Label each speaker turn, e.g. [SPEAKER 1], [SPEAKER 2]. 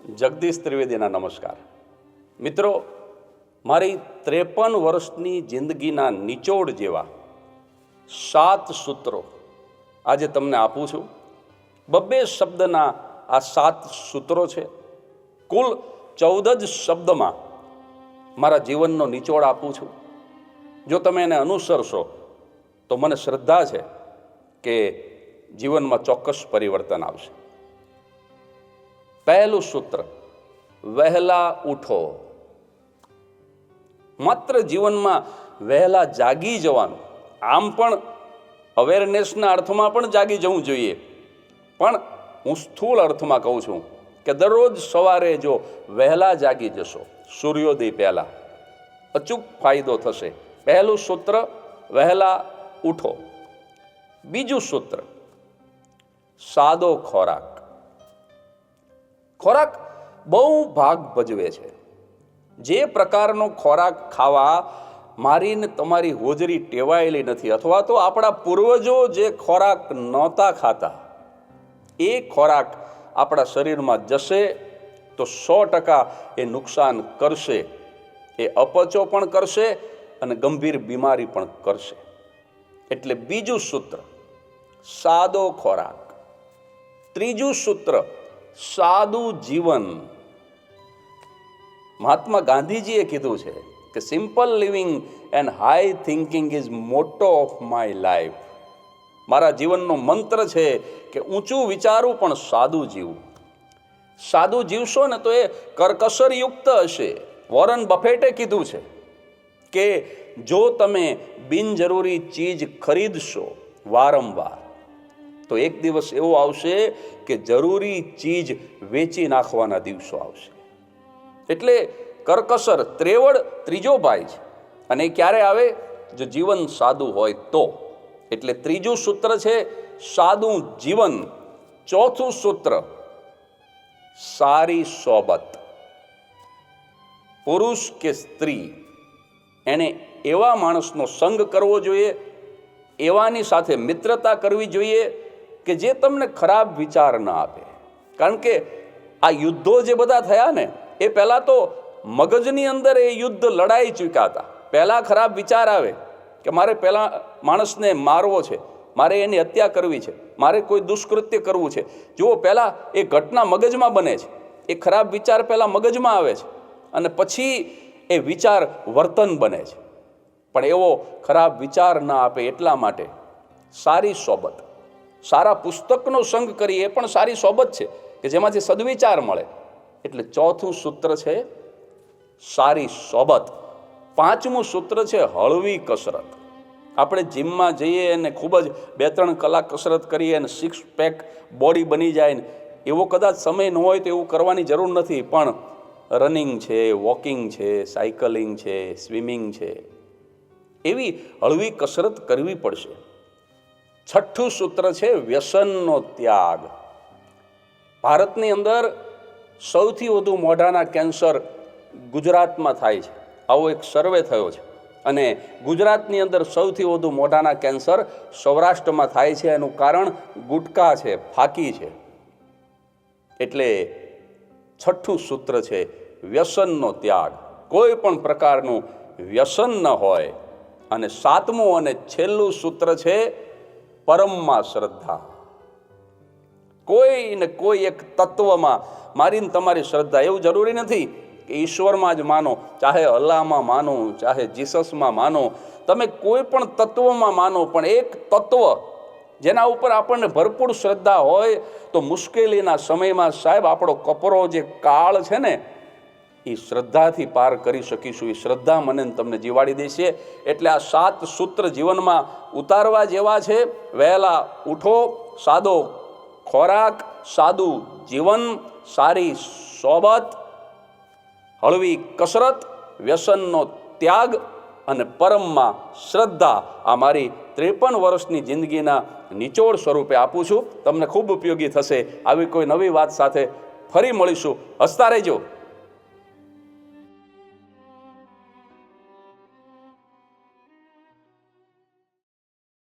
[SPEAKER 1] જગદીશ ત્રિવેદીના નમસ્કાર. મિત્રો, મારી 53 વર્ષની જિંદગીના નિચોડ જેવા 7 સૂત્રો આજે તમને આપું છું. 2 શબ્દના આ 7 સૂત્રો છે. કુલ 14 જ શબ્દમાં મારા જીવનનો નિચોડ આપું છું. જો તમે એને અનુસરશો તો મને શ્રદ્ધા છે કે જીવનમાં ચોક્કસ પરિવર્તન આવશે. પહેલું સૂત્ર, વહેલા ઉઠો. માત્ર જીવનમાં વહેલા જાગી જવાનું, આમ પણ અવેરનેસના અર્થમાં પણ જાગી જવું જોઈએ, પણ હું સ્થૂળ અર્થમાં કહું છું કે દરરોજ સવારે જો વહેલા જાગી જશો, સૂર્યોદય પહેલા, અચૂક ફાયદો થશે. પહેલું સૂત્ર, વહેલા ઉઠો. બીજું સૂત્ર, સાદો ખોરાક. ખોરાક બહુ ભાગ ભજવે છે. જે પ્રકારનો ખોરાક ખાવા મારી ને તમારી હોજરી ટેવાયેલી નથી, અથવા તો આપણા પૂર્વજો જે ખોરાક નહોતા ખાતા એ ખોરાક આપણા શરીરમાં જશે તો 100% એ નુકસાન કરશે. એ અપચો પણ કરશે અને ગંભીર બીમારી પણ કરશે. એટલે બીજું સૂત્ર, સાદો ખોરાક. ત્રીજું સૂત્ર, સાદું જીવન. મહાત્મા ગાંધીજીએ કીધું છે કે simple living and high thinking is મોટો ઓફ માય લાઈફ. મારા જીવનનો મંત્ર છે કે ઊંચું વિચારું પણ સાદું જીવું. સાદું જીવશો ને તો એ કરકસરયુક્ત હશે. વોરન બફેટે કીધું છે કે જો તમે બિનજરૂરી ચીજ ખરીદશો વારંવાર તો એક દિવસ એવો આવશે કે જરૂરી ચીજ વેચી નાખવાના દિવસો આવશે. એટલે કરકસર, ત્રેવડ ત્રીજો ભાઈ છે. અને એ ક્યારે આવે? જો જીવન સાદું હોય તો. એટલે ત્રીજું સૂત્ર છે સાદું જીવન. ચોથું સૂત્ર, સારી સોબત. પુરુષ કે સ્ત્રી, એને એવા માણસનો સંગ કરવો જોઈએ, એવાની સાથે મિત્રતા કરવી જોઈએ કે જે તમને ખરાબ વિચાર ન આપે. કારણ કે આ યુદ્ધો જે બધા થયા ને, એ પહેલાં તો મગજની અંદર એ યુદ્ધ લડાઈ ચૂક્યા હતા. પહેલાં ખરાબ વિચાર આવે કે મારે પહેલાં માણસને મારવો છે, મારે એની હત્યા કરવી છે, મારે કોઈ દુષ્કૃત્ય કરવું છે. જુઓ, પહેલાં એ ઘટના મગજમાં બને છે, એ ખરાબ વિચાર પહેલાં મગજમાં આવે છે અને પછી એ વિચાર વર્તન બને છે. પણ એવો ખરાબ વિચાર ના આપે એટલા માટે સારી સોબત, સારા પુસ્તકનો સંગ કરીએ એ પણ સારી સોબત છે કે જેમાંથી સદવિચાર મળે. એટલે ચોથું સૂત્ર છે સારી સોબત. પાંચમું સૂત્ર છે હળવી કસરત. આપણે જિમમાં જઈએ અને ખૂબ જ 2-3 કલાક કસરત કરીએ અને 6 પેક બોડી બની જાય ને, એવો કદાચ સમય ન હોય તો એવું કરવાની જરૂર નથી. પણ રનિંગ છે, વોકિંગ છે, સાયકલિંગ છે, સ્વિમિંગ છે, એવી હળવી કસરત કરવી પડશે. છઠ્ઠું સૂત્ર છે વ્યસનનો ત્યાગ. ભારતની અંદર સૌથી વધુ મોઢાના કેન્સર ગુજરાતમાં થાય છે. આવો એક સર્વે થયો છે. અને ગુજરાતની અંદર સૌથી વધુ મોઢાના કેન્સર સૌરાષ્ટ્રમાં થાય છે. એનું કારણ ગુટકા છે, ફાકી છે. એટલે છઠ્ઠું સૂત્ર છે વ્યસનનો ત્યાગ. કોઈ પણ પ્રકારનું વ્યસન ન હોય. અને સાતમું અને છેલ્લું સૂત્ર છે પરમમાં શ્રદ્ધા. કોઈ ને કોઈ એક તત્વમાં મારીને તમારી શ્રદ્ધા. એવું જરૂરી નથી કે ઈશ્વરમાં જ માનો, ચાહે અલ્લાહમાં માનો, ચાહે જીસસમાં માનો, તમે કોઈ પણ તત્વમાં માનો, પણ એક તત્વ જેના ઉપર આપણને ભરપૂર શ્રદ્ધા હોય તો મુશ્કેલીના સમયમાં સાહેબ આપણો કપરો જે કાળ છે ને, એ શ્રદ્ધાથી પાર કરી શકીશું. એ શ્રદ્ધા મને તમને જીવાડી દેશે. એટલે આ 7 સૂત્ર જીવનમાં ઉતારવા જેવા છે. વહેલા ઉઠો, સાદો ખોરાક, સાદું જીવન, સારી સોબત, હળવી કસરત, વ્યસનનો ત્યાગ અને પરમમાં શ્રદ્ધા. આ મારી 53 વર્ષની જિંદગીના નિચોડ સ્વરૂપે આપું છું. તમને ખૂબ ઉપયોગી થશે. આવી કોઈ નવી વાત સાથે ફરી મળીશું. હસતા રહેજો.